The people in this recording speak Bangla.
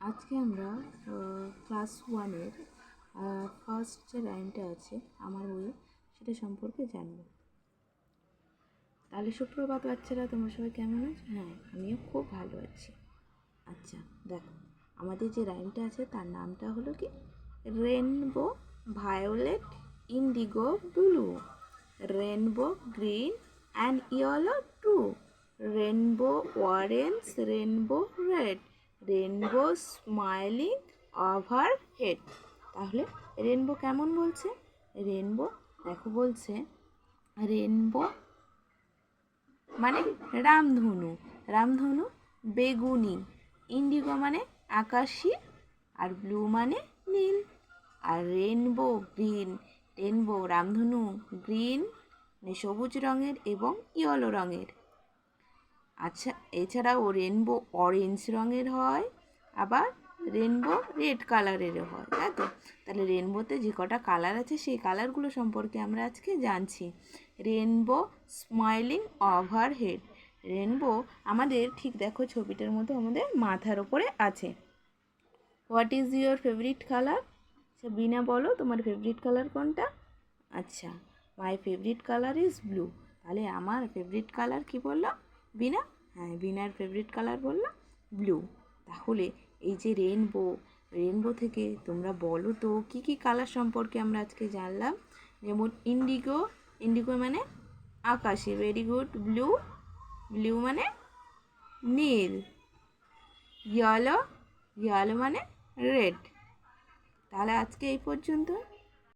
আজকে আমরা ক্লাস ওয়ানের ফার্স্ট যে রাইমটা আছে আমার বইয়ে সেটা সম্পর্কে জানব। তাহলে সুপ্রভাত বাচ্চারা, তোমরা সবাই কেমন আছো? হ্যাঁ, আমিও খুব ভালো আছি। আচ্ছা দেখো, আমাদের যে রাইমটা আছে তার নামটা হলো কি rainbow, violet, indigo, blue, rainbow, green and yellow too, rainbow orange, rainbow red, rainbow smiling overhead. তাহলে রেনবো কেমন বলছে? রেনবো দেখো বলছে রেনবো মানে রামধনু, রামধনু বেগুনি, ইন্ডিগো মানে আকাশি, আর ব্লু মানে নীল, আর রেনবো গ্রিন, রেনবো রামধনু গ্রিন মানে সবুজ রঙের এবং ইয়েলো রঙের। আচ্ছা, এছাড়াও রেনবো অরেঞ্জ রঙের হয়, আবার রেনবো রেড কালারেরও হয়, তাই তো? তাহলে রেনবোতে যে কটা কালার আছে সেই কালারগুলো সম্পর্কে আমরা আজকে জানছি। Rainbow smiling over head, rainbow আমাদের ঠিক দেখো ছবিটার মতো আমাদের মাথার ওপরে আছে। What is your favourite colour? আচ্ছা বিনা বলো, তোমার ফেভারিট কালার কোনটা? আচ্ছা, my favourite colour is blue. তাহলে আমার ফেভারিট কালার কি বললো বিনা? হ্যাঁ, বিনার ফেভারিট কালার বললো ব্লু। তাহলে এই যে রেনবো, রেনবো থেকে তোমরা বলো তো কী কী কালার সম্পর্কে আমরা আজকে জানলাম। যেমন ইন্ডিগো, ইন্ডিগো মানে আকাশি, ভেরি গুড। ব্লু, ব্লু মানে নীল। ইয়েলো, ইয়েলো মানে রেড। তাহলে আজকে এই পর্যন্ত।